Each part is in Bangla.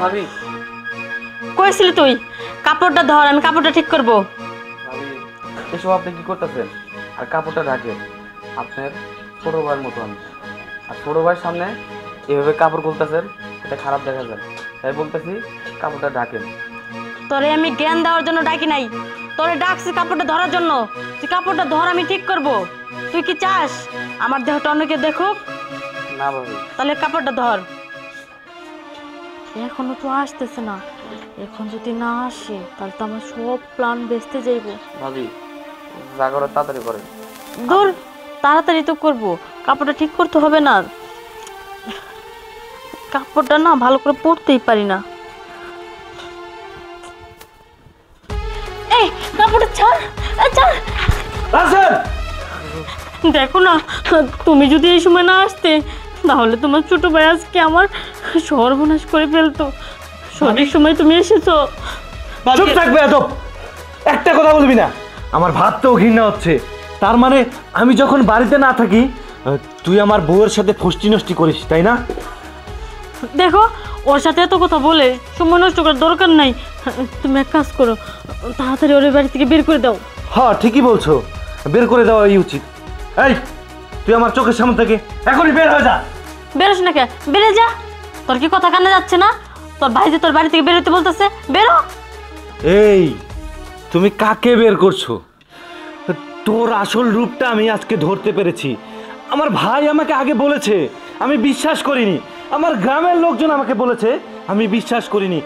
ভাবি কইছিলি তুই কাপড়টা ধর, আমি কাপড়টা ঠিক করব। ভাবি এসব আপনি কি করতেছেন? আর কাপড়টা ঢাকেন, আপনার ছোট ভাইয়ের মতো আমি। আর ছোট ভাইয়ের সামনে এভাবে কাপড় খুলতেছেন, এটা খারাপ দেখা যায়। তাই বলতেছি কাপড়টা ঢাকেন। তোরে আমি জ্ঞান দেওয়ার জন্য ডাকি নাই, তোরে ডাকছি কাপড়টা ধরার জন্য। তুই কাপড়টা ধর, আমি ঠিক করব। তুই কি চাস আমার দেহটা অন্যকে দেখুক? না ভাবি। তাহলে কাপড়টা ধর। এখনো তো আসতেছে না, এখন যদি না আসে তাহলে তো আমার সব প্ল্যান ভেস্তে যাইব। ভাবি যা করে তাড়াতাড়ি করেন। দূর, তাড়াতাড়ি তো করব, কাপড়টা ঠিক করতে হবে না? কাপড়টা না ভালো করে পরতেই পারি না। এই কাপড়টা ছাড়, ছাড়। দেখো না, তুমি যদি এই সময় না আসতে তাহলে তোমার ছোট ভাই আজকে আমার সর্বনাশ করে ফেলতো। সঠিক সময় তুমি এসেছো। চুপ থাকবে এত, একটা কথা বলবি না। আমার ভাবতেও ঘৃণা হচ্ছে। তার মানে আমি যখন বাড়িতে না থাকি তুই আমার বউয়ের সাথে ফষ্টি নষ্টি করিস, তাই না? দেখো, ওর সাথে এত কথা বলে সময় নষ্ট করার দরকার নাই। তুমি এক কাজ করো, তাড়াতাড়ি ওর বাড়ি থেকে বের করে দাও। হ্যাঁ ঠিকই বলছো, বের করে দেওয়াই উচিত। এই তুই আমার চোখের সামনে থেকে এখনই বের হয়ে যা। বেরোস না কে? বেরে যা। তোর কি কথা কানে যাচ্ছে না? তোর ভাই যে তোর বাড়ি থেকে বেরোতে বলতেছে, বেরো। এই তুমি কাকে বের করছো? তোর আসল রূপটা আমি আজকে ধরতে পেরেছি। আমার ভাই আমাকে আগে বলেছে, আমি বিশ্বাস করিনি। আমার গ্রামের লোকজন আমাকে বলেছে, আমি বিশ্বাস করিনি।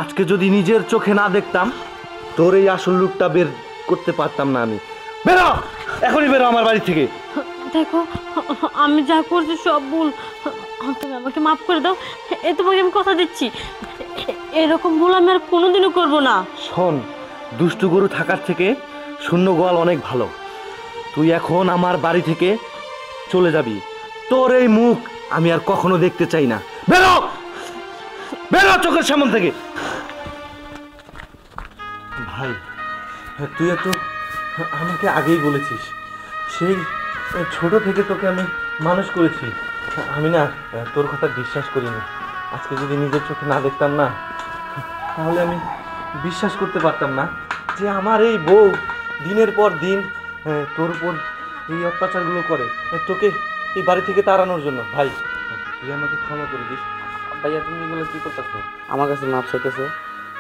আজকে যদি নিজের চোখে না দেখতাম তোর এই আসল রূপটা বের করতে পারতাম না আমি। বেরো, এখনই বেরো আমার বাড়ি থেকে। দেখো, আমি যা করছি সব ভুল, তুমি আমাকে মাফ করে দাও। এ তোমাকে আমি কথা দিচ্ছি, এরকম ভুল আমি আর কোনোদিনও করবো না। শোন, দুষ্টু গরু থাকার থেকে শূন্য গোয়াল অনেক ভালো। তুই এখন আমার বাড়ি থেকে চলে যাবি। তোর এই মুখ আমি আর কখনো দেখতে চাই না। বেরো, বেরো চোখের সামনে থেকে। ভাই তুই তো আমাকে আগেই বলেছিস, সেই ছোট থেকে তোকে আমি মানুষ করেছি। আমি না তোর কথা বিশ্বাস করিনি। আজকে যদি নিজের চোখে না দেখতাম না, তাহলে আমি বিশ্বাস করতে পারতাম না যে আমার এই বউ দিনের পর দিন তোর উপর এই অত্যাচারগুলো করে, তোকে এই বাড়ি থেকে তাড়ানোর জন্য। ভাই তুই আমাকে ক্ষমা করে দিস। ভাইয়া তুমি এগুলো কি করতেছো? আমার কাছে মাপ চাইতেছো?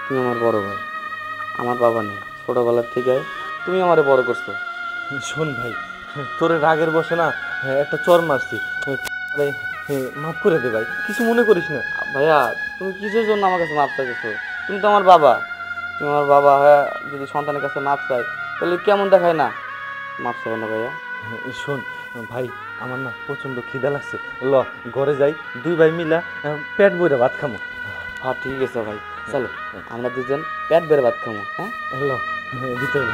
তুমি আমার বড় ভাই, আমার বাবা নেই। ছোটবেলার থেকে তুমি আমারে বড় করছো। শোন ভাই, তোর রাগের বসে না একটা চর মারছি, মাফ করে দে ভাই, কিছু মনে করিস না। ভাইয়া তুমি কিসের জন্য আমার কাছে মাপ চাইতেছো? তুমি তো আমার বাবা। তুমি আমার বাবা হ্যাঁ, যদি সন্তানের কাছে মাপ চাই তাহলে কেমন দেখায় না? মাপ চাইবে না ভাইয়া। শোন ভাই, আমার না প্রচণ্ড খিদা লাগছে, ল ঘরে যাই, দুই ভাই মিলা পেট বইরা ভাত খামো। হ্যাঁ ঠিক আছে ভাই, চলো আমরা দুজন পেট বেড়ে ভাত খাবো। হ্যাঁ ল ভিতরে।